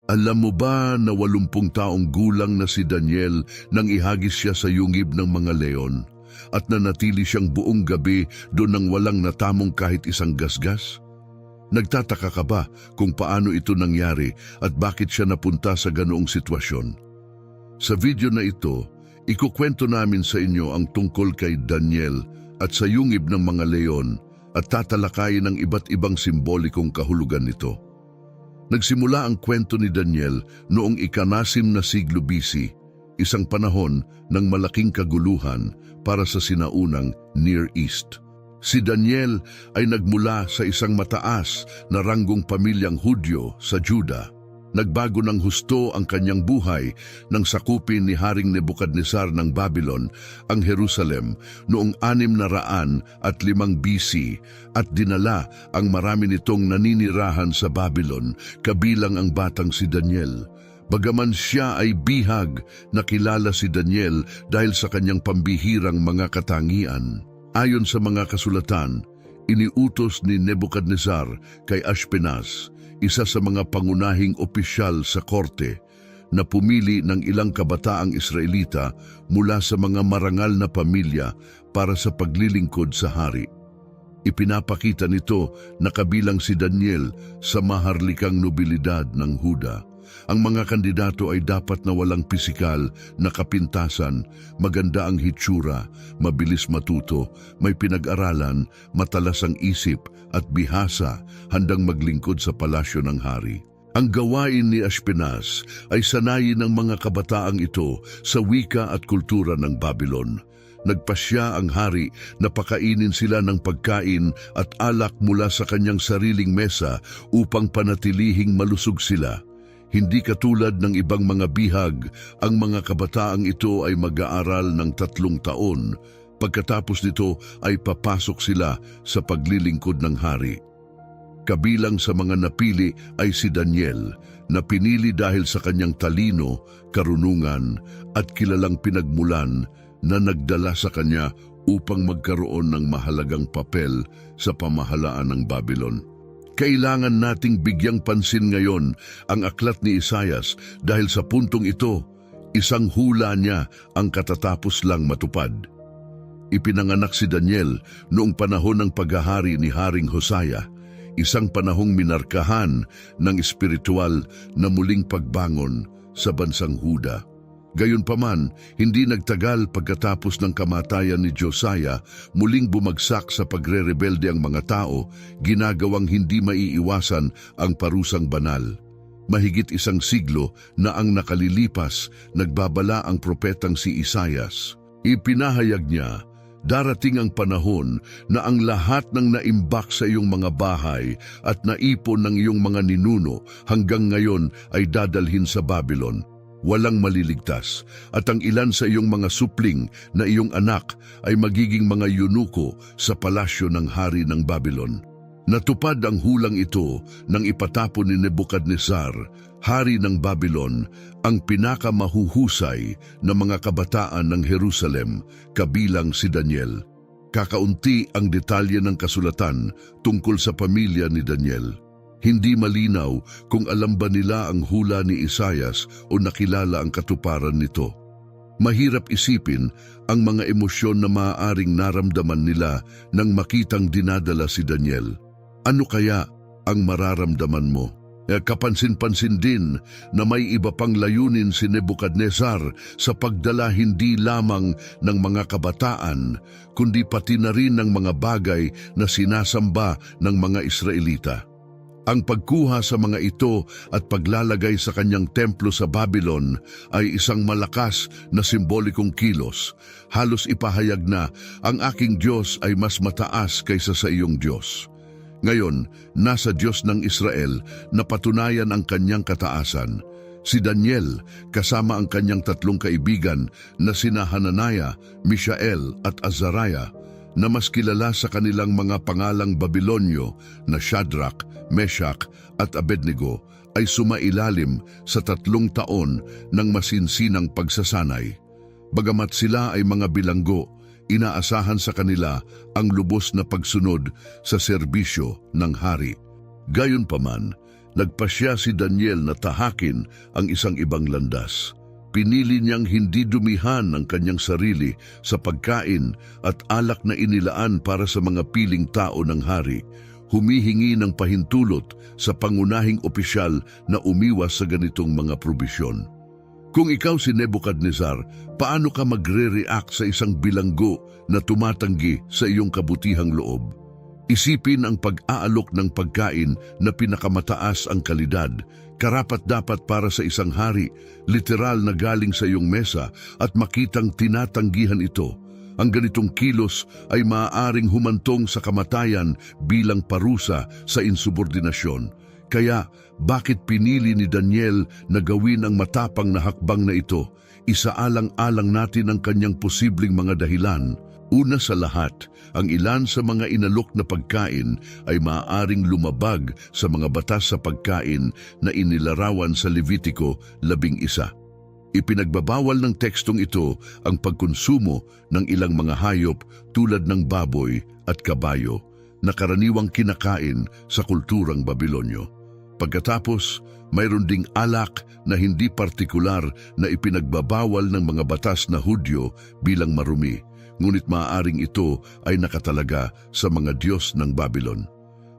Alam mo ba na 80 taong gulang na si Daniel nang ihagis siya sa yungib ng mga leon at nanatili siyang buong gabi doon nang walang natamong kahit isang gasgas? Nagtataka ka ba kung paano ito nangyari at bakit siya napunta sa ganoong sitwasyon? Sa video na ito, ikukwento namin sa inyo ang tungkol kay Daniel at sa yungib ng mga leon at tatalakayin ang iba't ibang simbolikong kahulugan nito. Nagsimula ang kwento ni Daniel noong ika-9 na siglo BC, isang panahon ng malaking kaguluhan para sa sinaunang Near East. Si Daniel ay nagmula sa isang mataas na ranggong pamilyang Hudyo sa Juda. Nagbago ng husto ang kanyang buhay nang sakupin ni Haring Nebukadnesar ng Babylon ang Jerusalem noong 605 BC at dinala ang marami nitong naninirahan sa Babylon, kabilang ang batang si Daniel. Bagaman siya ay bihag, nakilala si Daniel dahil sa kanyang pambihirang mga katangian. Ayon sa mga kasulatan, iniutos ni Nebukadnesar kay Ashpenaz, isa sa mga pangunahing opisyal sa korte, na pumili ng ilang kabataang Israelita mula sa mga marangal na pamilya para sa paglilingkod sa hari. Ipinapakita nito na kabilang si Daniel sa maharlikang nobilidad ng Huda. Ang mga kandidato ay dapat na walang pisikal na kapintasan, maganda ang hitsura, mabilis matuto, may pinag-aralan, matalas ang isip at bihasa, handang maglingkod sa palasyo ng hari. Ang gawain ni Ashpenaz ay sanayin ng mga kabataang ito sa wika at kultura ng Babylon. Nagpasya ang hari na pakainin sila ng pagkain at alak mula sa kanyang sariling mesa upang panatilihing malusog sila. Hindi katulad ng ibang mga bihag, ang mga kabataang ito ay mag-aaral ng 3 taon. Pagkatapos nito ay papasok sila sa paglilingkod ng hari. Kabilang sa mga napili ay si Daniel, na pinili dahil sa kanyang talino, karunungan at kilalang pinagmulan na nagdala sa kanya upang magkaroon ng mahalagang papel sa pamahalaan ng Babylon. Kailangan nating bigyang pansin ngayon ang aklat ni Isaias dahil sa puntong ito, isang hula niya ang katatapos lang matupad. Ipinanganak si Daniel noong panahon ng paghahari ni Haring Hosea, isang panahong minarkahan ng espiritual na muling pagbangon sa bansang Huda. Gayunpaman, hindi nagtagal pagkatapos ng kamatayan ni Josiah, muling bumagsak sa pagre-rebelde ang mga tao, ginagawang hindi maiiwasan ang parusang banal. Mahigit 1 siglo na ang nakalilipas, nagbabala ang propetang si Isaias. Ipinahayag niya, darating ang panahon na ang lahat ng naimbak sa iyong mga bahay at naipon ng iyong mga ninuno hanggang ngayon ay dadalhin sa Babylon. Walang maliligtas, at ang ilan sa iyong mga supling na iyong anak ay magiging mga yunuko sa palasyo ng hari ng Babylon. Natupad ang hulang ito nang ipatapon ni Nebukadnesar, hari ng Babylon, ang pinakamahuhusay na mga kabataan ng Jerusalem, kabilang si Daniel. Kakaunti ang detalye ng kasulatan tungkol sa pamilya ni Daniel. Hindi malinaw kung alam ba nila ang hula ni Isaias o nakilala ang katuparan nito. Mahirap isipin ang mga emosyon na maaaring naramdaman nila nang makitang dinadala si Daniel. Ano kaya ang mararamdaman mo? Kapansin-pansin din na may iba pang layunin si Nebukadnesar sa pagdala hindi lamang ng mga kabataan, kundi pati na rin ng mga bagay na sinasamba ng mga Israelita. Ang pagkuha sa mga ito at paglalagay sa kanyang templo sa Babylon ay isang malakas na simbolikong kilos. Halos ipahayag na ang aking Diyos ay mas mataas kaysa sa iyong Diyos. Ngayon, nasa Diyos ng Israel na patunayan ang kanyang kataasan. Si Daniel, kasama ang kanyang 3 kaibigan na sina Hananiah, Mishael at Azariah, na mas kilala sa kanilang mga pangalang Babilonyo na Shadrach, Meshach at Abednego, ay sumailalim sa 3 taon ng masinsinang pagsasanay. Bagamat sila ay mga bilanggo, inaasahan sa kanila ang lubos na pagsunod sa serbisyo ng hari. Gayunpaman, nagpasya si Daniel na tahakin ang isang ibang landas. Pinili niyang hindi dumihan ang kanyang sarili sa pagkain at alak na inilaan para sa mga piling tao ng hari. Humihingi ng pahintulot sa pangunahing opisyal na umiwas sa ganitong mga probisyon. Kung ikaw si Nebuchadnezzar, paano ka magre-react sa isang bilanggo na tumatanggi sa iyong kabutihang loob? Isipin ang pag-aalok ng pagkain na pinakamataas ang kalidad, karapat-dapat para sa isang hari, literal na galing sa iyong mesa at makitang tinatanggihan ito. Ang ganitong kilos ay maaaring humantong sa kamatayan bilang parusa sa insubordinasyon. Kaya, bakit pinili ni Daniel na gawin ang matapang na hakbang na ito? Isaalang-alang natin ang kanyang posibleng mga dahilan. Una sa lahat, ang ilan sa mga inalok na pagkain ay maaaring lumabag sa mga batas sa pagkain na inilarawan sa Levitico 11. Ipinagbabawal ng tekstong ito ang pagkonsumo ng ilang mga hayop tulad ng baboy at kabayo na karaniwang kinakain sa kulturang Babilonyo. Pagkatapos, mayroon ding alak na hindi partikular na ipinagbabawal ng mga batas na Hudyo bilang marumi, ngunit maaaring ito ay nakatalaga sa mga Diyos ng Babylon.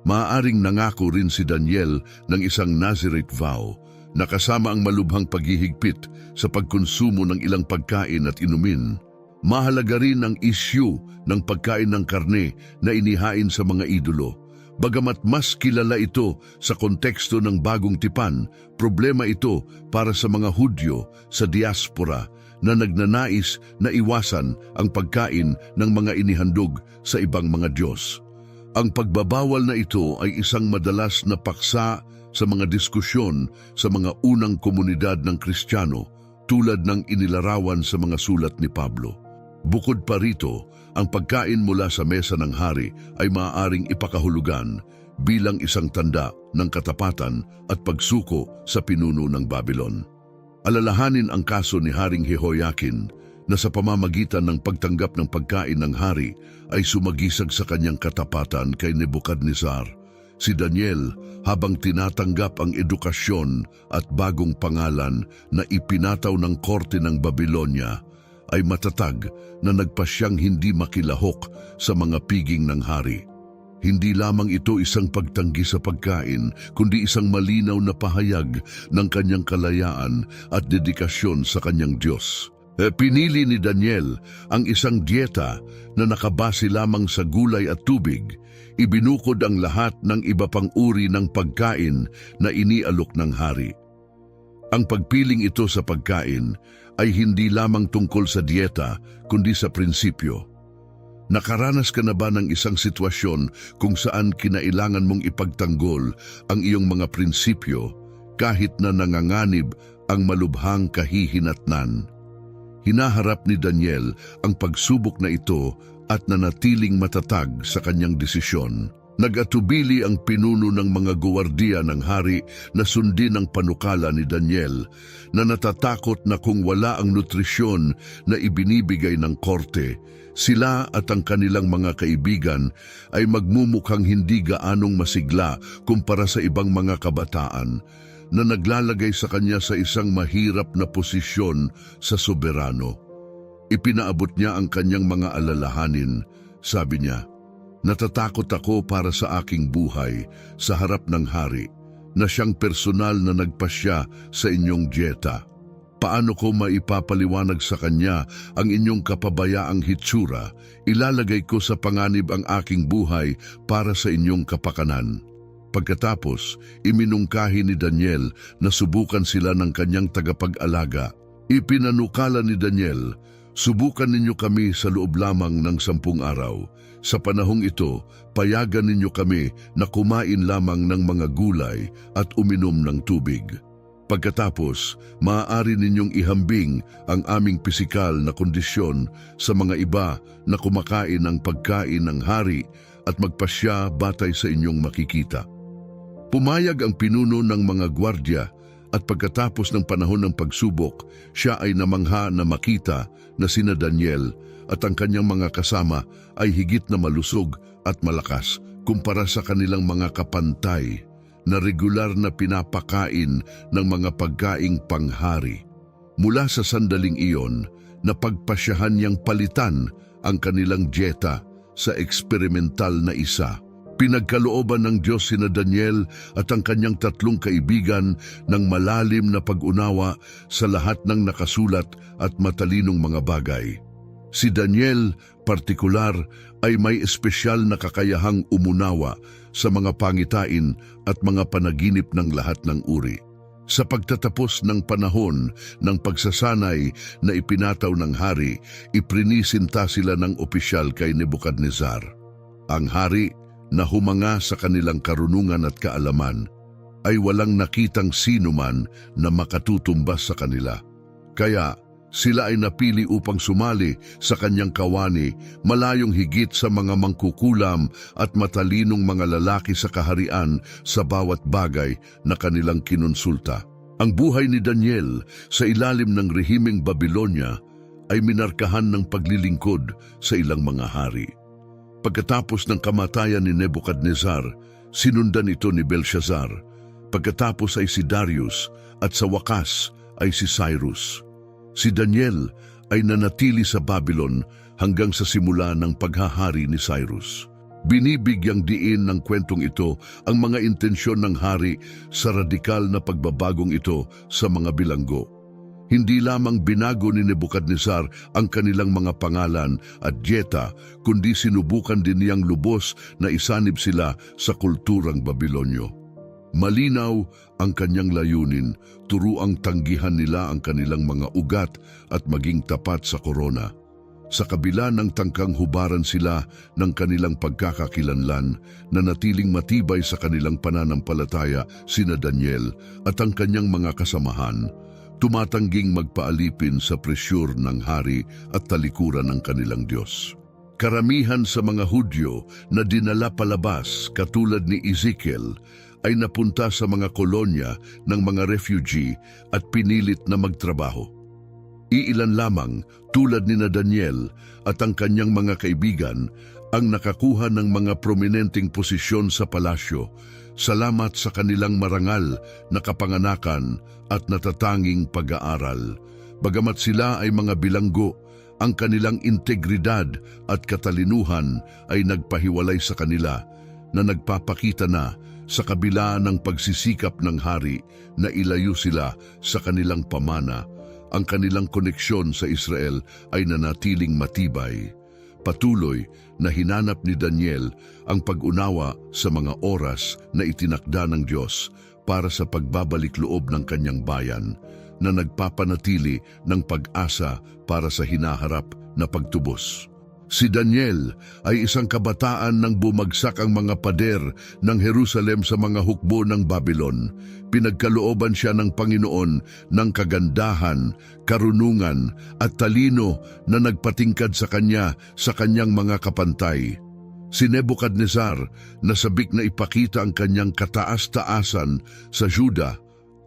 Maaaring nangako rin si Daniel ng isang Nazirite vow na kasama ang malubhang paghihigpit sa pagkonsumo ng ilang pagkain at inumin. Mahalaga rin ang issue ng pagkain ng karne na inihain sa mga idolo. Bagamat mas kilala ito sa konteksto ng bagong tipan, problema ito para sa mga Hudyo sa diaspora na nagnanais na iwasan ang pagkain ng mga inihandog sa ibang mga Diyos. Ang pagbabawal na ito ay isang madalas na paksa sa mga diskusyon sa mga unang komunidad ng Kristiyano tulad ng inilarawan sa mga sulat ni Pablo. Bukod pa rito, ang pagkain mula sa mesa ng hari ay maaaring ipakahulugan bilang isang tanda ng katapatan at pagsuko sa pinuno ng Babylon. Alalahanin ang kaso ni Haring Jehoiakin na sa pamamagitan ng pagtanggap ng pagkain ng hari ay sumagisag sa kanyang katapatan kay Nebuchadnezzar. Si Daniel, habang tinatanggap ang edukasyon at bagong pangalan na ipinataw ng korte ng Babylonia, ay matatag na nagpasyang hindi makilahok sa mga piging ng hari. Hindi lamang ito isang pagtanggi sa pagkain, kundi isang malinaw na pahayag ng kanyang kalayaan at dedikasyon sa kanyang Diyos. Pinili ni Daniel ang isang dieta na nakabase lamang sa gulay at tubig. Ibinukod ang lahat ng iba pang uri ng pagkain na inialok ng hari. Ang pagpiling ito sa pagkain ay hindi lamang tungkol sa dieta, kundi sa prinsipyo. Nakaranas ka na ba ng isang sitwasyon kung saan kinailangan mong ipagtanggol ang iyong mga prinsipyo kahit na nanganganib ang malubhang kahihinatnan? Hinaharap ni Daniel ang pagsubok na ito at nanatiling matatag sa kanyang desisyon. Nag-atubili ang pinuno ng mga guwardiya ng hari na sundin ang panukala ni Daniel na natatakot na kung wala ang nutrisyon na ibinibigay ng korte, sila at ang kanilang mga kaibigan ay magmumukhang hindi gaanong masigla kumpara sa ibang mga kabataan na naglalagay sa kanya sa isang mahirap na posisyon sa soberano. Ipinaabot niya ang kanyang mga alalahanin. Sabi niya, "Natatakot ako para sa aking buhay sa harap ng hari na siyang personal na nagpasya sa inyong dieta. Paano ko maipapaliwanag sa kanya ang inyong kapabayaang hitsura? Ilalagay ko sa panganib ang aking buhay para sa inyong kapakanan." Pagkatapos, iminungkahi ni Daniel na subukan sila ng kanyang tagapag-alaga. Ipinanukala ni Daniel, "Subukan ninyo kami sa loob lamang ng 10 araw. Sa panahong ito, payagan ninyo kami na kumain lamang ng mga gulay at uminom ng tubig. Pagkatapos, maaari ninyong ihambing ang aming pisikal na kondisyon sa mga iba na kumakain ng pagkain ng hari at magpasya batay sa inyong makikita." Pumayag ang pinuno ng mga gwardya at pagkatapos ng panahon ng pagsubok, siya ay namangha na makita na sina Daniel at ang kanyang mga kasama ay higit na malusog at malakas kumpara sa kanilang mga kapantay na regular na pinapakain ng mga pagkaing panghari. Mula sa sandaling iyon, napagpasyahan niyang palitan ang kanilang dieta sa eksperimental na isa. Pinagkalooban ng Diyos sina Daniel at ang kanyang 3 kaibigan ng malalim na pag-unawa sa lahat ng nakasulat at matalinong mga bagay. Si Daniel, partikular, ay may espesyal na kakayahang umunawa sa mga pangitain at mga panaginip ng lahat ng uri. Sa pagtatapos ng panahon ng pagsasanay na ipinataw ng hari, iprinisinta sila ng opisyal kay Nebukadnezar. Ang hari, na humanga sa kanilang karunungan at kaalaman, ay walang nakitang sino man na makatutumbas sa kanila. Kaya sila ay napili upang sumali sa kanyang kawani, malayong higit sa mga mangkukulam at matalinong mga lalaki sa kaharian sa bawat bagay na kanilang kinonsulta. Ang buhay ni Daniel sa ilalim ng rehimeng Babilonya ay minarkahan ng paglilingkod sa ilang mga hari. Pagkatapos ng kamatayan ni Nebukadnezar, sinundan ito ni Belshazzar. Pagkatapos ay si Darius at sa wakas ay si Cyrus. Si Daniel ay nanatili sa Babylon hanggang sa simula ng paghahari ni Cyrus. Binibigyang diin ng kwentong ito ang mga intensyon ng hari sa radikal na pagbabagong ito sa mga bilanggo. Hindi lamang binago ni Nebukadnezar ang kanilang mga pangalan at dieta, kundi sinubukan din niyang lubos na isanib sila sa kulturang Babilonyo. Malinaw ang kanyang layunin, turuang tanggihan nila ang kanilang mga ugat at maging tapat sa korona. Sa kabila ng tangkang hubaran sila ng kanilang pagkakakilanlan, nanatiling matibay sa kanilang pananampalataya sina Daniel at ang kanyang mga kasamahan, tumatangging magpaalipin sa presyur ng hari at talikuran ng kanilang Diyos. Karamihan sa mga Hudyo na dinala palabas katulad ni Ezekiel ay napunta sa mga kolonya ng mga refugee at pinilit na magtrabaho. Iilan lamang tulad ni Daniel at ang kanyang mga kaibigan ang nakakuha ng mga prominenteng posisyon sa palasyo, salamat sa kanilang marangal na kapanganakan at natatanging pag-aaral. Bagamat sila ay mga bilanggo, ang kanilang integridad at katalinuhan ay nagpahiwalay sa kanila na nagpapakita na sa kabila ng pagsisikap ng hari na ilayo sila sa kanilang pamana, ang kanilang koneksyon sa Israel ay nanatiling matibay. Patuloy na hinanap ni Daniel ang pag-unawa sa mga oras na itinakda ng Diyos para sa pagbabalik loob ng kanyang bayan na nagpapanatili ng pag-asa para sa hinaharap na pagtubos. Si Daniel ay isang kabataan nang bumagsak ang mga pader ng Jerusalem sa mga hukbo ng Babylon. Pinagkalooban siya ng Panginoon ng kagandahan, karunungan at talino na nagpatingkad sa kanya sa kanyang mga kapantay. Si Nebukadnezar, na sabik na ipakita ang kanyang kataas-taasan sa Juda,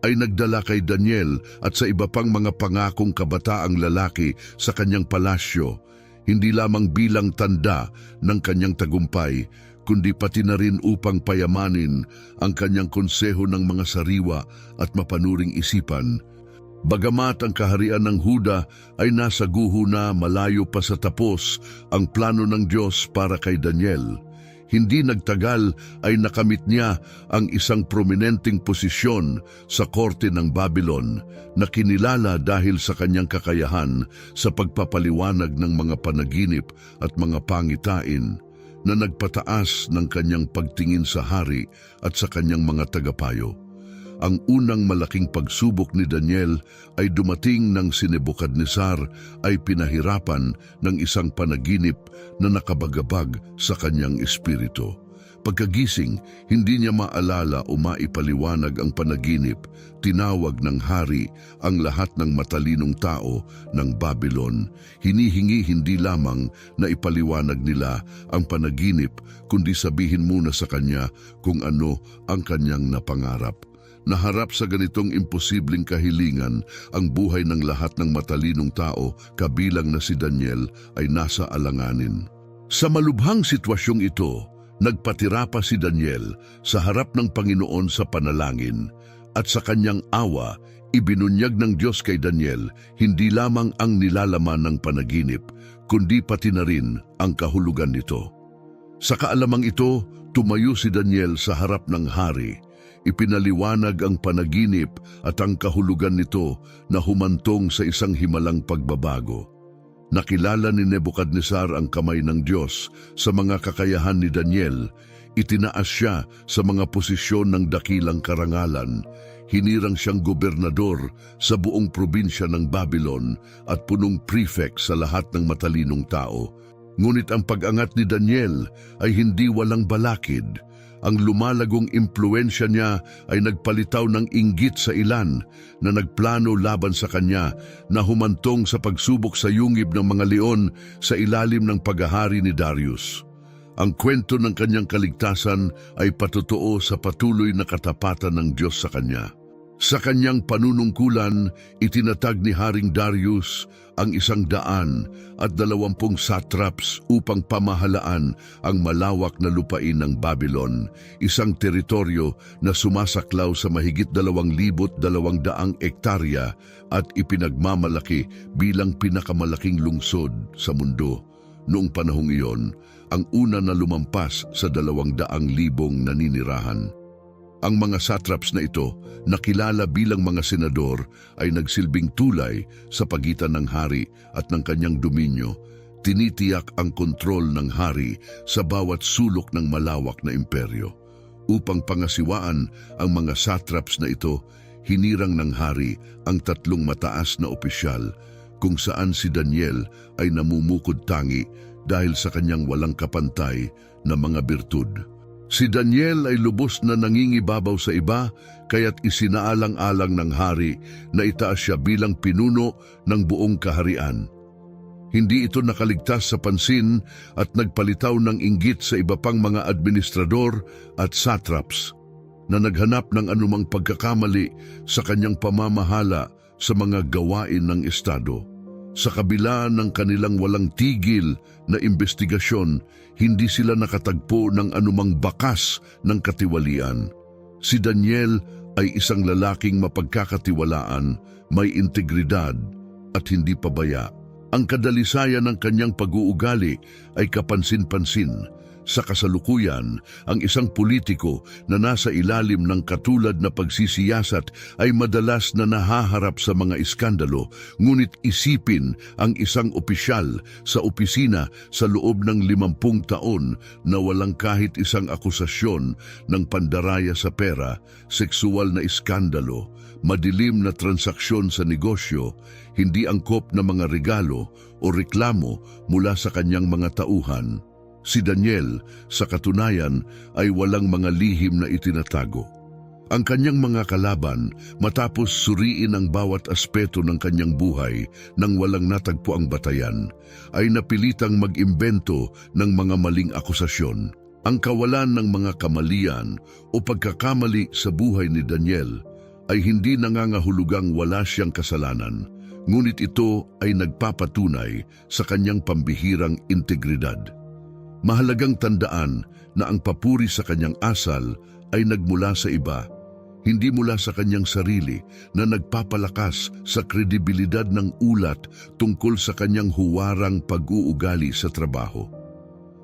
ay nagdala kay Daniel at sa iba pang mga pangakong kabataang lalaki sa kanyang palasyo, hindi lamang bilang tanda ng kanyang tagumpay, kundi pati na rin upang payamanin ang kanyang konseho ng mga sariwa at mapanuring isipan. Bagamat ang kaharian ng Huda ay nasa guho na malayo pa sa tapos ang plano ng Diyos para kay Daniel, hindi nagtagal ay nakamit niya ang isang prominenteng posisyon sa korte ng Babylon na kinilala dahil sa kanyang kakayahan sa pagpapaliwanag ng mga panaginip at mga pangitain na nagpataas ng kanyang pagtingin sa hari at sa kanyang mga tagapayo. Ang unang malaking pagsubok ni Daniel ay dumating nang si Nebukadnezar ay pinahirapan ng isang panaginip na nakabagabag sa kanyang espiritu. Pagkagising, hindi niya maalala o maipaliwanag ang panaginip. Tinawag ng hari ang lahat ng matalinong tao ng Babylon. Hinihingi hindi lamang na ipaliwanag nila ang panaginip, kundi sabihin muna sa kanya kung ano ang kanyang napangarap. Naharap sa ganitong imposibleng kahilingan, ang buhay ng lahat ng matalinong tao, kabilang na si Daniel, ay nasa alanganin. Sa malubhang sitwasyong ito, Nagpatira pa si Daniel sa harap ng Panginoon sa panalangin at sa kanyang awa, ibinunyag ng Diyos kay Daniel hindi lamang ang nilalaman ng panaginip, kundi pati na rin ang kahulugan nito. Sa kaalamang ito, tumayo si Daniel sa harap ng hari. Ipinaliwanag ang panaginip at ang kahulugan nito na humantong sa isang himalang pagbabago. Nakilala ni Nebukadnesar ang kamay ng Diyos sa mga kakayahan ni Daniel. Itinaas siya sa mga posisyon ng dakilang karangalan. Hinirang siyang gobernador sa buong probinsya ng Babylon at punong prefect sa lahat ng matalinong tao. Ngunit ang pag-angat ni Daniel ay hindi walang balakid. Ang lumalagong impluensya niya ay nagpalitaw ng inggit sa ilan na nagplano laban sa kanya na humantong sa pagsubok sa yungib ng mga leon sa ilalim ng paghahari ni Darius. Ang kwento ng kanyang kaligtasan ay patotoo sa patuloy na katapatan ng Diyos sa kanya. Sa kanyang panunungkulan, itinatag ni Haring Darius ang 120 satraps upang pamahalaan ang malawak na lupain ng Babylon, isang teritoryo na sumasaklaw sa mahigit 2,200 ektarya at ipinagmamalaki bilang pinakamalaking lungsod sa mundo. Noong panahong iyon, ang una na lumampas sa 200,000 naninirahan. Ang mga satraps na ito, nakilala bilang mga senador, ay nagsilbing tulay sa pagitan ng hari at ng kanyang dominyo. Tinitiyak ang kontrol ng hari sa bawat sulok ng malawak na imperyo. Upang pangasiwaan ang mga satraps na ito, hinirang ng hari ang 3 mataas na opisyal kung saan si Daniel ay namumukod tangi dahil sa kanyang walang kapantay na mga birtud. Si Daniel ay lubos na nangingibabaw sa iba, kaya't isinaalang-alang ng hari na itaas siya bilang pinuno ng buong kaharian. Hindi ito nakaligtas sa pansin at nagpalitaw ng inggit sa iba pang mga administrador at satraps na naghanap ng anumang pagkakamali sa kanyang pamamahala sa mga gawain ng estado. Sa kabila ng kanilang walang tigil na investigasyon, hindi sila nakatagpo ng anumang bakas ng katiwalian. Si Daniel ay isang lalaking mapagkakatiwalaan, may integridad at hindi pabaya. Ang kadalisayan ng kanyang pag-uugali ay kapansin-pansin. Sa kasalukuyan, ang isang politiko na nasa ilalim ng katulad na pagsisiyasat ay madalas na nahaharap sa mga iskandalo, ngunit isipin ang isang opisyal sa opisina sa loob ng 50 taon na walang kahit isang akusasyon ng pandaraya sa pera, sexual na iskandalo, madilim na transaksyon sa negosyo, hindi angkop na mga regalo o reklamo mula sa kanyang mga tauhan. Si Daniel, sa katunayan, ay walang mga lihim na itinatago. Ang kanyang mga kalaban, matapos suriin ang bawat aspeto ng kanyang buhay nang walang natagpo ang batayan, ay napilitang mag-imbento ng mga maling akusasyon. Ang kawalan ng mga kamalian o pagkakamali sa buhay ni Daniel ay hindi nangangahulugang wala siyang kasalanan, ngunit ito ay nagpapatunay sa kanyang pambihirang integridad. Mahalagang tandaan na ang papuri sa kanyang asal ay nagmula sa iba, hindi mula sa kanyang sarili na nagpapalakas sa kredibilidad ng ulat tungkol sa kanyang huwarang pag-uugali sa trabaho.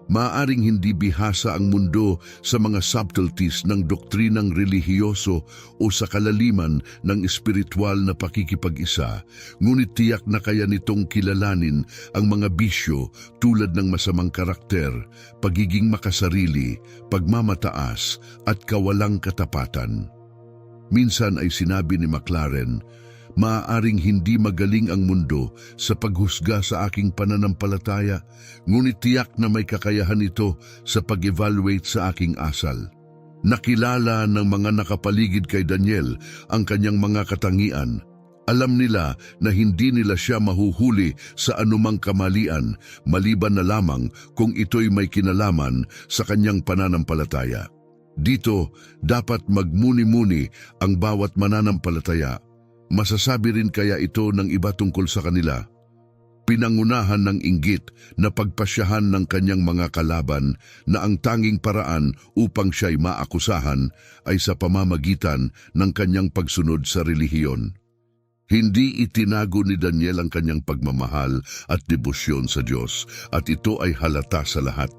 Maaaring hindi bihasa ang mundo sa mga subtleties ng doktrinang relihiyoso o sa kalaliman ng espiritual na pakikipag-isa, ngunit tiyak na kaya nitong kilalanin ang mga bisyo tulad ng masamang karakter, pagiging makasarili, pagmamataas at kawalang katapatan. Minsan ay sinabi ni Maclaren, maaaring hindi magaling ang mundo sa paghusga sa aking pananampalataya, ngunit tiyak na may kakayahan ito sa pag-evaluate sa aking asal. Nakilala ng mga nakapaligid kay Daniel ang kanyang mga katangian. Alam nila na hindi nila siya mahuhuli sa anumang kamalian, maliban na lamang kung ito'y may kinalaman sa kanyang pananampalataya. Dito, dapat magmuni-muni ang bawat mananampalataya. Masasabi rin kaya ito ng iba tungkol sa kanila? Pinangunahan ng inggit na pagpasyahan ng kanyang mga kalaban na ang tanging paraan upang siya'y maakusahan ay sa pamamagitan ng kanyang pagsunod sa relihiyon. Hindi itinago ni Daniel ang kanyang pagmamahal at debosyon sa Diyos, at ito ay halata sa lahat.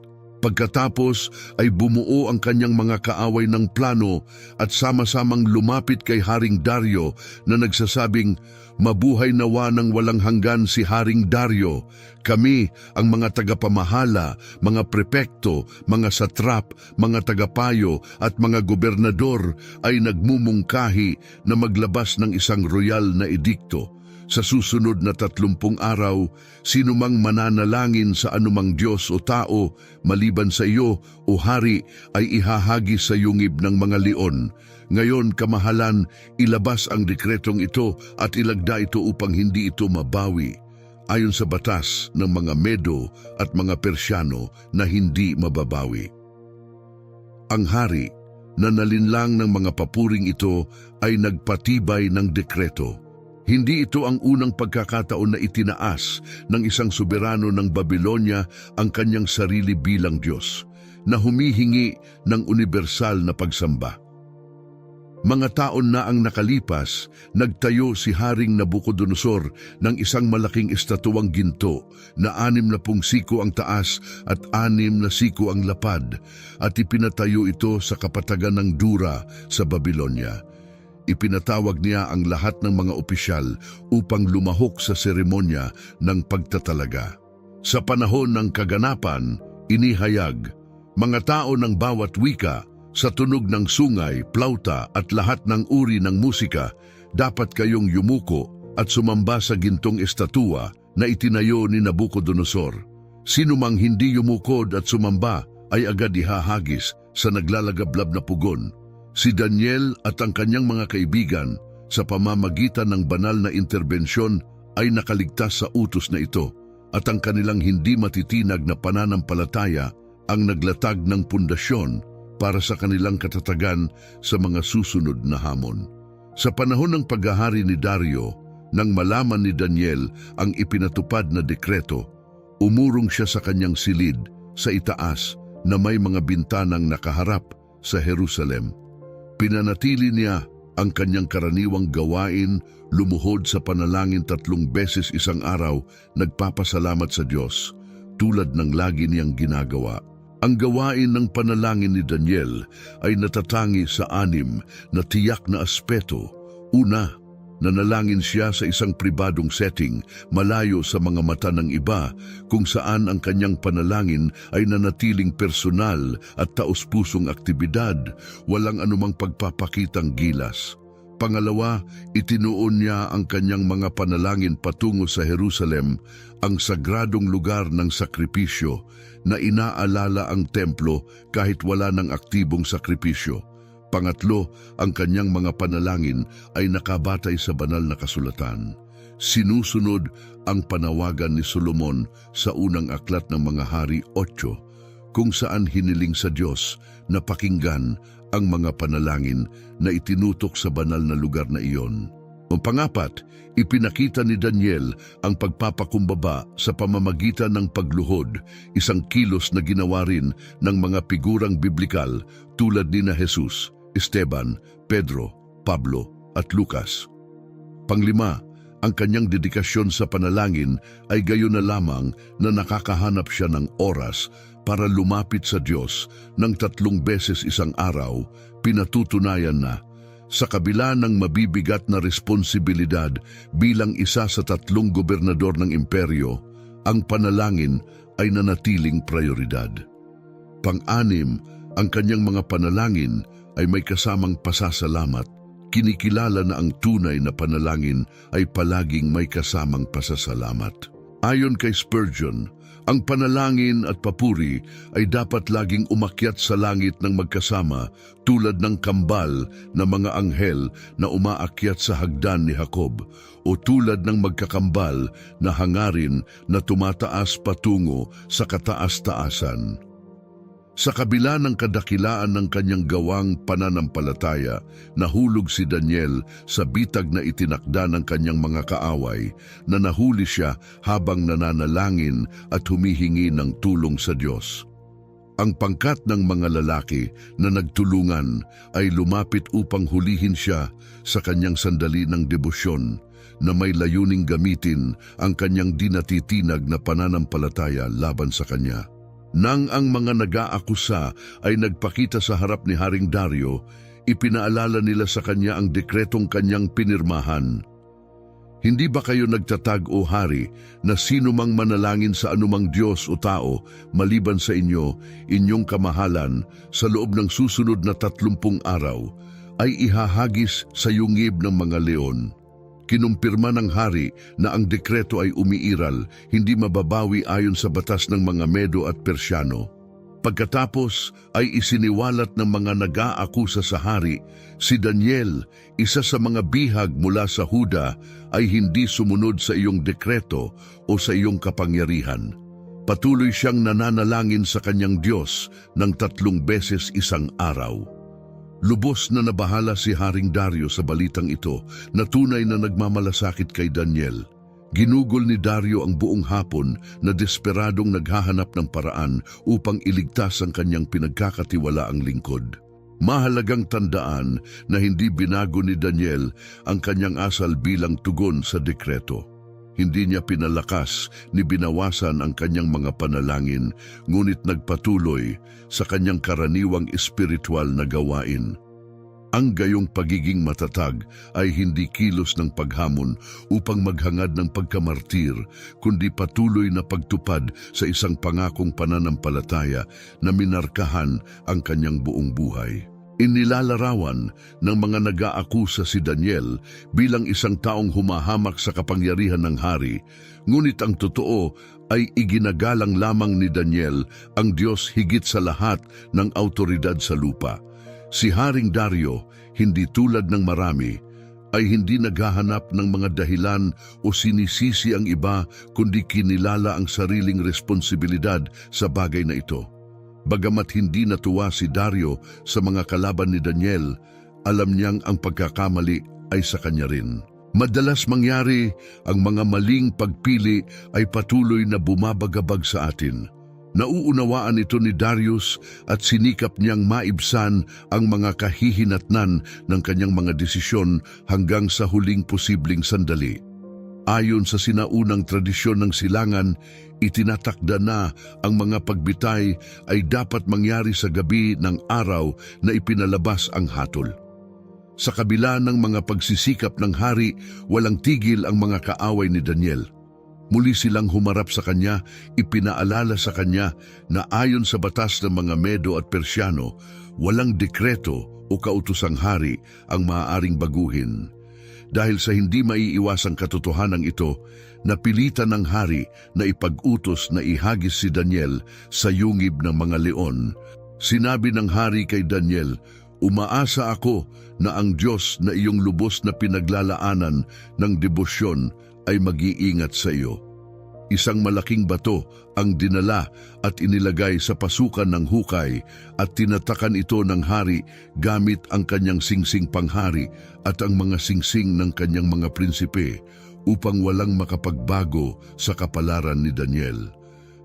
Pagkatapos ay bumuo ang kanyang mga kaaway ng plano at sama-samang lumapit kay Haring Dario na nagsasabing, "Mabuhay nawa ng walang hanggan si Haring Dario. Kami, ang mga tagapamahala, mga prepekto, mga satrap, mga tagapayo at mga gobernador ay nagmumungkahi na maglabas ng isang royal na edikto. Sa susunod na 30 araw, sino mang mananalangin sa anumang Diyos o tao, maliban sa iyo, o hari, ay ihahagis sa yungib ng mga leon. Ngayon, kamahalan, ilabas ang dekretong ito at ilagda ito upang hindi ito mabawi, ayon sa batas ng mga Medo at mga Persyano na hindi mababawi." Ang hari, na nalinlang ng mga papuring ito, ay nagpatibay ng dekreto. Hindi ito ang unang pagkakataon na itinaas ng isang soberano ng Babylonia ang kanyang sarili bilang Diyos, na humihingi ng universal na pagsamba. Mga taon na ang nakalipas, nagtayo si Haring Nabucodonosor ng isang malaking estatuang ginto na 60 siko ang taas at 6 na siko ang lapad, at ipinatayo ito sa kapatagan ng Dura sa Babylonia. Ipinatawag niya ang lahat ng mga opisyal upang lumahok sa seremonya ng pagtatalaga. Sa panahon ng kaganapan, inihayag, "Mga tao ng bawat wika, sa tunog ng sungay, plauta at lahat ng uri ng musika, dapat kayong yumuko at sumamba sa gintong estatua na itinayo ni Nabucodonosor. Sino mang hindi yumukod at sumamba ay agad ihahagis sa naglalagablab na pugon." Si Daniel at ang kanyang mga kaibigan sa pamamagitan ng banal na interbensyon ay nakaligtas sa utos na ito, at ang kanilang hindi matitinag na pananampalataya ang naglatag ng pundasyon para sa kanilang katatagan sa mga susunod na hamon. Sa panahon ng paghahari ni Dario, nang malaman ni Daniel ang ipinatupad na dekreto, umurong siya sa kanyang silid sa itaas na may mga bintanang nakaharap sa Jerusalem. Pinanatili niya ang kanyang karaniwang gawain, lumuhod sa panalangin 3 beses isang araw, nagpapasalamat sa Diyos, tulad ng lagi niyang ginagawa. Ang gawain ng panalangin ni Daniel ay natatangi sa 6 na tiyak na aspeto. Una, nanalangin siya sa isang pribadong setting, malayo sa mga mata ng iba, kung saan ang kanyang panalangin ay nanatiling personal at taos-pusong aktibidad, walang anumang pagpapakitang gilas. Pangalawa, itinuon niya ang kanyang mga panalangin patungo sa Jerusalem, ang sagradong lugar ng sakripisyo, na inaalala ang templo kahit wala ng aktibong sakripisyo. Pangatlo, ang kanyang mga panalangin ay nakabatay sa banal na kasulatan. Sinusunod ang panawagan ni Solomon sa unang aklat ng mga hari 8, kung saan hiniling sa Diyos na pakinggan ang mga panalangin na itinutok sa banal na lugar na iyon. O pangapat, ipinakita ni Daniel ang pagpapakumbaba sa pamamagitan ng pagluhod, isang kilos na ginawa rin ng mga figurang biblikal tulad ni na Jesus, Esteban, Pedro, Pablo at Lucas. Panglima, ang kanyang dedikasyon sa panalangin ay gayon na lamang na nakakahanap siya ng oras para lumapit sa Diyos ng 3 beses isang araw. Pinatutunayan na, sa kabila ng mabibigat na responsibilidad bilang isa sa 3 gobernador ng imperyo, ang panalangin ay nanatiling prioridad. Pang-6, ang kanyang mga panalangin ay may kasamang pasasalamat. Kinikilala na ang tunay na panalangin ay palaging may kasamang pasasalamat. Ayon kay Spurgeon, ang panalangin at papuri ay dapat laging umakyat sa langit ng magkasama tulad ng kambal na mga anghel na umaakyat sa hagdan ni Jacob, o tulad ng magkakambal na hangarin na tumataas patungo sa kataas-taasan. Sa kabila ng kadakilaan ng kanyang gawang pananampalataya, nahulog si Daniel sa bitag na itinakda ng kanyang mga kaaway na nahuli siya habang nananalangin at humihingi ng tulong sa Diyos. Ang pangkat ng mga lalaki na nagtulungan ay lumapit upang hulihin siya sa kanyang sandali ng debosyon na may layuning gamitin ang kanyang dinatitinag na pananampalataya laban sa kanya. Nang ang mga nag-aakusa ay nagpakita sa harap ni Haring Dario, ipinaalala nila sa kanya ang dekretong kanyang pinirmahan. Hindi ba kayo nagtatag o hari na sino mang manalangin sa anumang Diyos o tao maliban sa inyo, inyong kamahalan, sa loob ng susunod na 30 araw, ay ihahagis sa yungib ng mga leon? Kinumpirma ng hari na ang dekreto ay umiiral, hindi mababawi ayon sa batas ng mga Medo at Persyano. Pagkatapos ay isiniwalat ng mga nag-aakusa sa hari, si Daniel, isa sa mga bihag mula sa Huda, ay hindi sumunod sa iyong dekreto o sa iyong kapangyarihan. Patuloy siyang nananalangin sa kanyang Diyos ng 3 beses isang araw. Lubos na nabahala si Haring Dario sa balitang ito na tunay na nagmamalasakit kay Daniel. Ginugol ni Dario ang buong hapon na desperadong naghahanap ng paraan upang iligtas ang kanyang pinagkakatiwalaang lingkod. Mahalagang tandaan na hindi binago ni Daniel ang kanyang asal bilang tugon sa dekreto. Hindi niya pinalakas ni binawasan ang kanyang mga panalangin, ngunit nagpatuloy sa kanyang karaniwang espiritual na gawain. Ang gayong pagiging matatag ay hindi kilos ng paghamon upang maghangad ng pagkamartir, kundi patuloy na pagtupad sa isang pangakong pananampalataya na minarkahan ang kanyang buong buhay. Inilalarawan ng mga nag-aakusa si Daniel bilang isang taong humahamak sa kapangyarihan ng hari, ngunit ang totoo ay iginagalang lamang ni Daniel ang Diyos higit sa lahat ng autoridad sa lupa. Si Haring Dario, hindi tulad ng marami, ay hindi naghahanap ng mga dahilan o sinisisi ang iba, kundi kinilala ang sariling responsibilidad sa bagay na ito. Bagamat hindi natuwa si Dario sa mga kalaban ni Daniel, alam niyang ang pagkakamali ay sa kanya rin. Madalas mangyari, ang mga maling pagpili ay patuloy na bumabagabag sa atin. Nauunawaan ito ni Darius at sinikap niyang maibsan ang mga kahihinatnan ng kanyang mga desisyon hanggang sa huling posibleng sandali. Ayon sa sinaunang tradisyon ng silangan, itinatakda na ang mga pagbitay ay dapat mangyari sa gabi ng araw na ipinalabas ang hatol. Sa kabila ng mga pagsisikap ng hari, walang tigil ang mga kaaway ni Daniel. Muli silang humarap sa kanya, ipinaalala sa kanya na ayon sa batas ng mga Medo at Persyano, walang dekreto o kautosang hari ang maaaring baguhin. Dahil sa hindi maiiwasang katotohanan ito, napilitan ng hari na ipag-utos na ihagis si Daniel sa yungib ng mga leon. Sinabi ng hari kay Daniel, "Umaasa ako na ang Diyos na iyong lubos na pinaglalaanan ng debosyon ay mag-iingat sa iyo." Isang malaking bato ang dinala at inilagay sa pasukan ng hukay at tinatakan ito ng hari gamit ang kanyang singsing panghari at ang mga singsing ng kanyang mga prinsipe upang walang makapagbago sa kapalaran ni Daniel.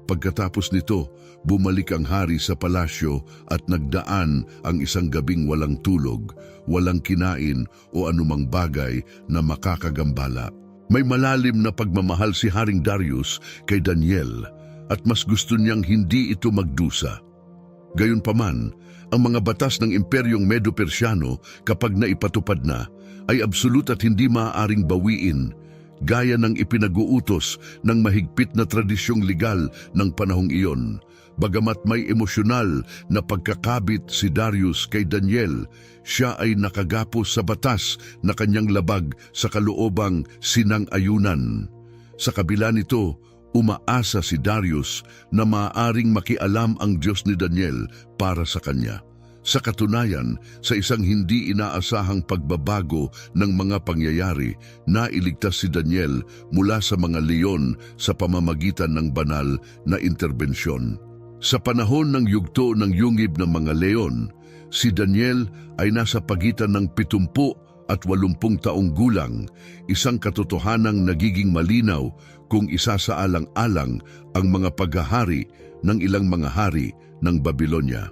Pagkatapos nito, bumalik ang hari sa palasyo at nagdaan ang isang gabing walang tulog, walang kinain o anumang bagay na makakagambala. May malalim na pagmamahal si Haring Darius kay Daniel at mas gusto niyang hindi ito magdusa. Gayunpaman, ang mga batas ng Imperyong Medo-Persyano kapag naipatupad na ay absolut at hindi maaaring bawiin, gaya ng ipinag-uutos ng mahigpit na tradisyong legal ng panahong iyon. Bagamat may emosyonal na pagkakabit si Darius kay Daniel, siya ay nakagapos sa batas na kanyang labag sa kaloobang sinang-ayunan. Sa kabila nito, umaasa si Darius na maaaring makialam ang Diyos ni Daniel para sa kanya. Sa katunayan, sa isang hindi inaasahang pagbabago ng mga pangyayari, nailigtas si Daniel mula sa mga leon sa pamamagitan ng banal na interbensyon. Sa panahon ng yugto ng yungib ng mga leon, si Daniel ay nasa pagitan ng 70 at 80 taong gulang, isang katotohanang nagiging malinaw kung isasaalang-alang ang mga paghahari ng ilang mga hari ng Babylonia.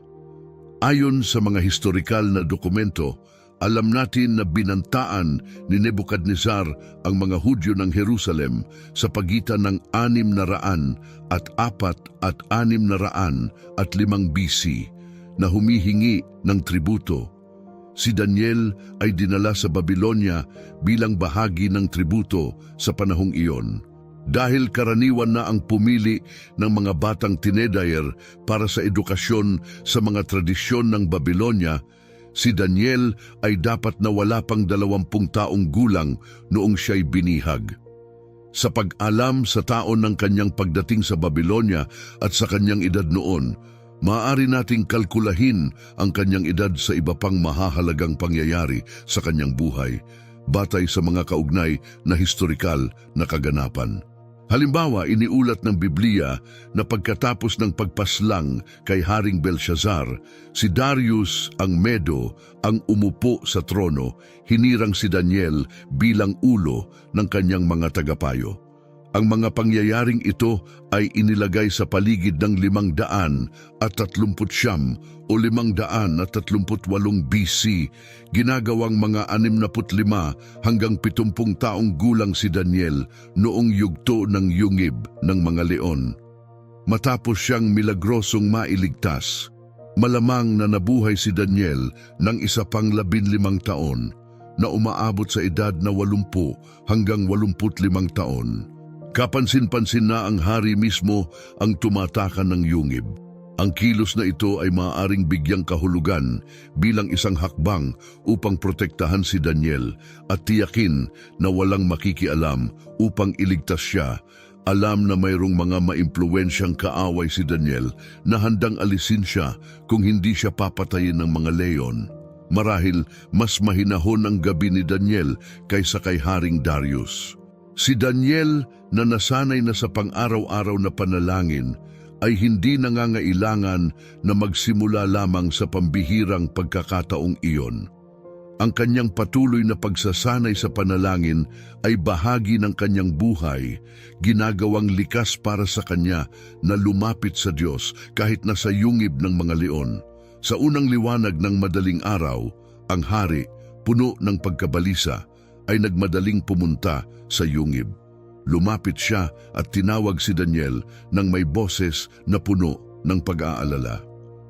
Ayon sa mga historikal na dokumento, alam natin na binantaan ni Nebuchadnezzar ang mga Hudyo ng Jerusalem sa pagitan ng 600 at 4 at 605 BC na humihingi ng tributo. Si Daniel ay dinala sa Babylonia bilang bahagi ng tributo sa panahong iyon. Dahil karaniwan na ang pumili ng mga batang teenager para sa edukasyon sa mga tradisyon ng Babylonia, si Daniel ay dapat na wala pang 20 taong gulang noong siya'y binihag. Sa pag-alam sa taon ng kanyang pagdating sa Babylonia at sa kanyang edad noon, maaari nating kalkulahin ang kanyang edad sa iba pang mahahalagang pangyayari sa kanyang buhay, batay sa mga kaugnay na historikal na kaganapan. Halimbawa, iniulat ng Biblia na pagkatapos ng pagpaslang kay Haring Belshazzar, si Darius ang Medo ang umupo sa trono, hinirang si Daniel bilang ulo ng kanyang mga tagapayo. Ang mga pangyayaring ito ay inilagay sa paligid ng 539 o 538 BC, ginagawang mga 65 hanggang 70 taong gulang si Daniel noong yugto ng yungib ng mga leon. Matapos siyang milagrosong mailigtas, malamang na nabuhay si Daniel ng isa pang 15 taon na umaabot sa edad na 80 hanggang 85 taon. Kapansin-pansin na ang hari mismo ang tumatakan ng yungib. Ang kilos na ito ay maaaring bigyang kahulugan bilang isang hakbang upang protektahan si Daniel at tiyakin na walang makikialam upang iligtas siya. Alam na mayroong mga maimpluwensyang kaaway si Daniel na handang alisin siya kung hindi siya papatayin ng mga leon. Marahil mas mahinahon ang gabi ni Daniel kaysa kay Haring Darius. Si Daniel na nasanay na sa pang-araw-araw na panalangin ay hindi nangangailangan na magsimula lamang sa pambihirang pagkakataong iyon. Ang kanyang patuloy na pagsasanay sa panalangin ay bahagi ng kanyang buhay, ginagawang likas para sa kanya na lumapit sa Diyos kahit nasa yungib ng mga leon. Sa unang liwanag ng madaling araw, ang hari, puno ng pagkabalisa, ay nagmadaling pumunta sa yungib. Lumapit siya at tinawag si Daniel nang may boses na puno ng pag-aalala.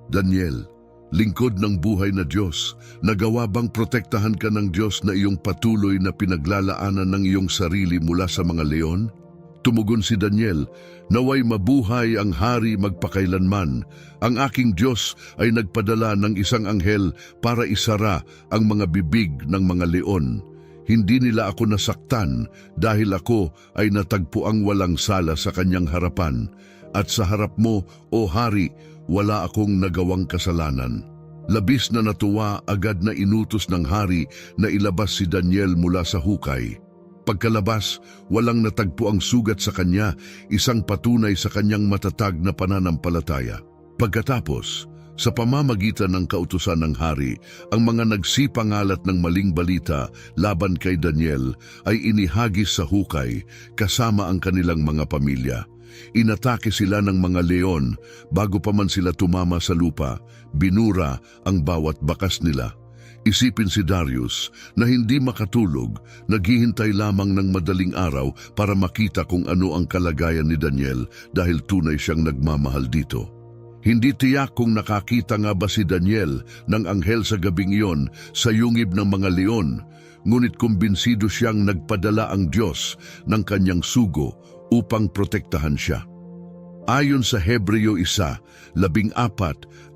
Daniel, lingkod ng buhay na Diyos, nagawa bang protektahan ka ng Diyos na iyong patuloy na pinaglalaanan ng iyong sarili mula sa mga leon? Tumugon si Daniel, naway mabuhay ang hari magpakailanman. Ang aking Diyos ay nagpadala ng isang anghel para isara ang mga bibig ng mga leon. Hindi nila ako nasaktan dahil ako ay natagpuang walang sala sa kanyang harapan. At sa harap mo, o hari, wala akong nagawang kasalanan. Labis na natuwa, agad na inutos ng hari na ilabas si Daniel mula sa hukay. Pagkalabas, walang natagpo ang sugat sa kanya, isang patunay sa kanyang matatag na pananampalataya. Pagkatapos, sa pamamagitan ng kautusan ng hari, ang mga nagsipangalat ng maling balita laban kay Daniel ay inihagis sa hukay kasama ang kanilang mga pamilya. Inatake sila ng mga leon bago pa man sila tumama sa lupa, binura ang bawat bakas nila. Isipin si Darius na hindi makatulog, naghihintay lamang ng madaling araw para makita kung ano ang kalagayan ni Daniel dahil tunay siyang nagmamahal dito. Hindi tiyak kung nakakita nga ba si Daniel ng anghel sa gabing iyon sa yungib ng mga leon, ngunit kumbinsido siyang nagpadala ang Diyos ng kanyang sugo upang protektahan siya. Ayon sa Hebreo 1:14,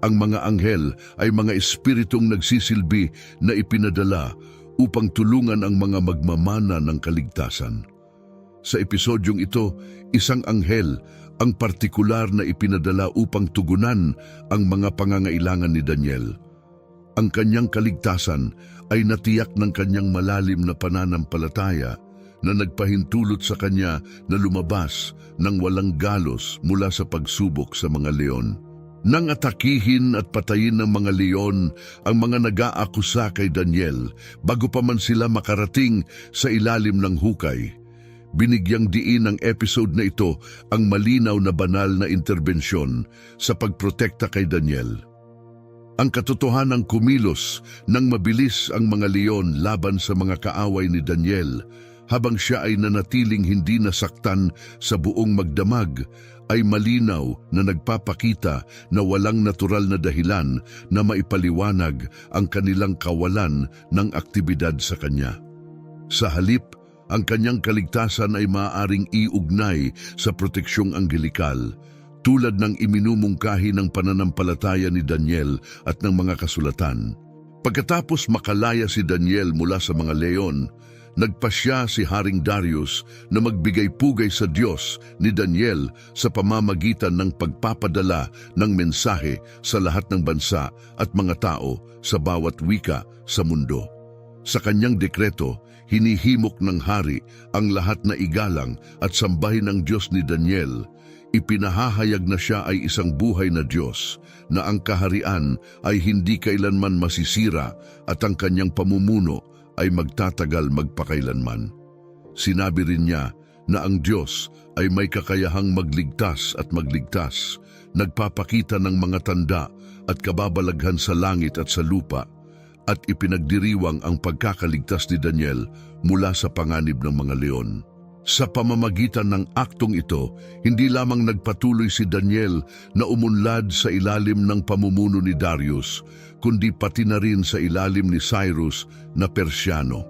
ang mga anghel ay mga espiritong nagsisilbi na ipinadala upang tulungan ang mga magmamana ng kaligtasan. Sa episodyong ito, isang anghel ang partikular na ipinadala upang tugunan ang mga pangangailangan ni Daniel. Ang kanyang kaligtasan ay natiyak ng kanyang malalim na pananampalataya na nagpahintulot sa kanya na lumabas ng walang galos mula sa pagsubok sa mga leon. Nang atakihin at patayin ng mga leon ang mga nag-aakusa kay Daniel bago pa man sila makarating sa ilalim ng hukay, binigyang diin ng episode na ito ang malinaw na banal na interbensyon sa pagprotekta kay Daniel. Ang katotohanang kumilos nang mabilis ang mga leon laban sa mga kaaway ni Daniel habang siya ay nanatiling hindi nasaktan sa buong magdamag ay malinaw na nagpapakita na walang natural na dahilan na maipaliwanag ang kanilang kawalan ng aktibidad sa kanya. Sa halip, ang kanyang kaligtasan ay maaaring iugnay sa proteksyong anggelikal, tulad ng iminumungkahi ng pananampalataya ni Daniel at ng mga kasulatan. Pagkatapos makalaya si Daniel mula sa mga leon, nagpasya si Haring Darius na magbigay pugay sa Diyos ni Daniel sa pamamagitan ng pagpapadala ng mensahe sa lahat ng bansa at mga tao sa bawat wika sa mundo. Sa kanyang dekreto, hinihimok ng hari ang lahat na igalang at sambahin ng Diyos ni Daniel. Ipinahahayag na siya ay isang buhay na Diyos, na ang kaharian ay hindi kailanman masisira at ang kanyang pamumuno ay magtatagal magpakailanman. Sinabi rin niya na ang Diyos ay may kakayahang magligtas at magligtas, nagpapakita ng mga tanda at kababalaghan sa langit at sa lupa, at ipinagdiriwang ang pagkakaligtas ni Daniel mula sa panganib ng mga leon. Sa pamamagitan ng aktong ito, hindi lamang nagpatuloy si Daniel na umunlad sa ilalim ng pamumuno ni Darius, kundi pati na rin sa ilalim ni Cyrus na Persyano.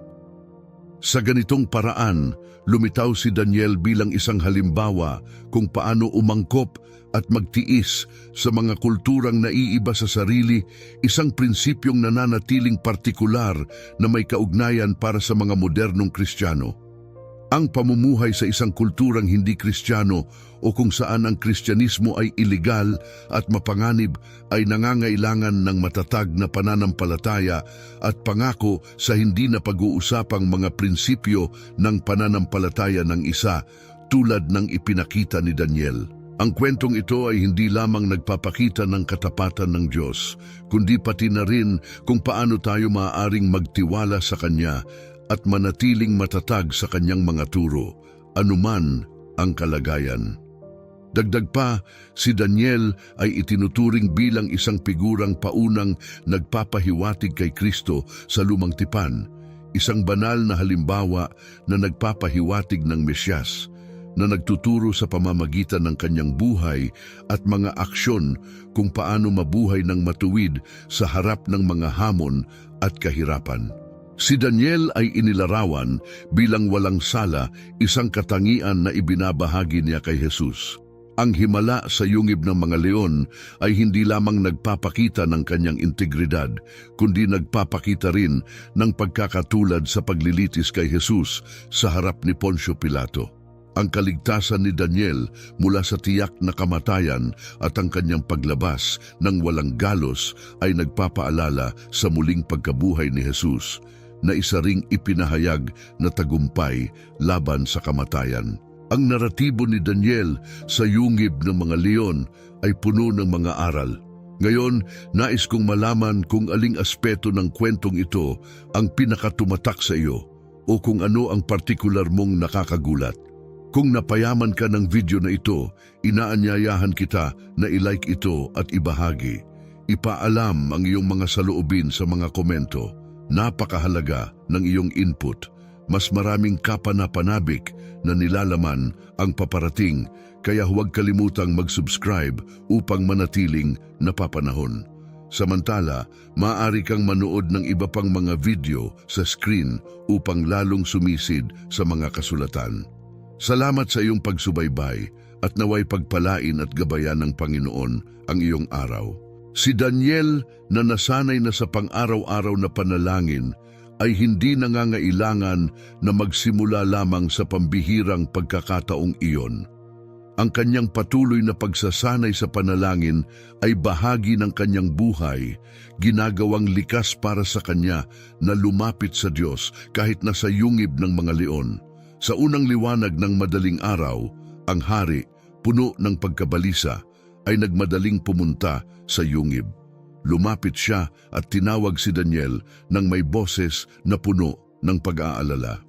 Sa ganitong paraan, lumitaw si Daniel bilang isang halimbawa kung paano umangkop at magtiis sa mga kulturang naiiba sa sarili, isang prinsipyong nananatiling partikular na may kaugnayan para sa mga modernong Kristiyano. Ang pamumuhay sa isang kulturang hindi Kristiyano o kung saan ang Kristyanismo ay iligal at mapanganib ay nangangailangan ng matatag na pananampalataya at pangako sa hindi na pag-uusapang mga prinsipyo ng pananampalataya ng isa, tulad ng ipinakita ni Daniel. Ang kwentong ito ay hindi lamang nagpapakita ng katapatan ng Diyos, kundi pati na rin kung paano tayo maaaring magtiwala sa Kanya at manatiling matatag sa kanyang mga turo, anuman ang kalagayan. Dagdag pa, si Daniel ay itinuturing bilang isang figurang paunang nagpapahiwatig kay Kristo sa Lumang Tipan, isang banal na halimbawa na nagpapahiwatig ng Mesyas, na nagtuturo sa pamamagitan ng kanyang buhay at mga aksyon kung paano mabuhay ng matuwid sa harap ng mga hamon at kahirapan. Si Daniel ay inilarawan bilang walang sala, isang katangian na ibinabahagi niya kay Jesus. Ang himala sa yungib ng mga leon ay hindi lamang nagpapakita ng kanyang integridad, kundi nagpapakita rin ng pagkakatulad sa paglilitis kay Jesus sa harap ni Poncio Pilato. Ang kaligtasan ni Daniel mula sa tiyak na kamatayan at ang kanyang paglabas ng walang galos ay nagpapaalala sa muling pagkabuhay ni Jesus, na isa ring ipinahayag na tagumpay laban sa kamatayan. Ang naratibo ni Daniel sa yungib ng mga leon ay puno ng mga aral. Ngayon, nais kong malaman kung aling aspeto ng kwentong ito ang pinakatumatak sa iyo o kung ano ang partikular mong nakakagulat. Kung napayaman ka ng video na ito, inaanyayahan kita na i-like ito at ibahagi. Ipaalam ang iyong mga saloobin sa mga komento. Napakahalaga ng iyong input. Mas maraming kapanapanabik na nilalaman ang paparating, kaya huwag kalimutang mag-subscribe upang manatiling napapanahon. Samantala, maaari kang manood ng iba pang mga video sa screen upang lalong sumisid sa mga kasulatan. Salamat sa iyong pagsubaybay at naway pagpalain at gabayan ng Panginoon ang iyong araw. Si Daniel na nasanay na sa pang-araw-araw na panalangin ay hindi nangangailangan na magsimula lamang sa pambihirang pagkakataong iyon. Ang kanyang patuloy na pagsasanay sa panalangin ay bahagi ng kanyang buhay, ginagawang likas para sa kanya na lumapit sa Diyos kahit nasa yungib ng mga leon. Sa unang liwanag ng madaling araw, ang hari, puno ng pagkabalisa, ay nagmadaling pumunta sa yungib. Lumapit siya at tinawag si Daniel nang may boses na puno ng pag-aalala.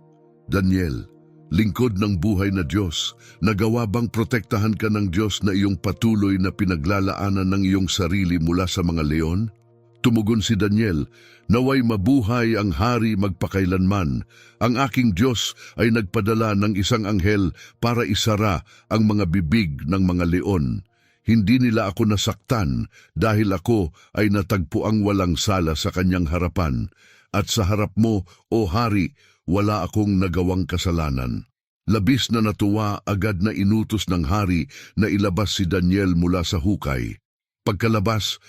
Daniel, lingkod ng buhay na Diyos, nagawa bang protektahan ka ng Diyos na iyong patuloy na pinaglalaanan ng iyong sarili mula sa mga leon? Tumugon si Daniel, naway mabuhay ang hari magpakailanman. Ang aking Diyos ay nagpadala ng isang anghel para isara ang mga bibig ng mga leon. Hindi nila ako nasaktan dahil ako ay natagpuang walang sala sa kanyang harapan. At sa harap mo, o hari, wala akong nagawang kasalanan. Labis na natuwa, agad na inutos ng hari na ilabas si Daniel mula sa hukay. Pagkalabas,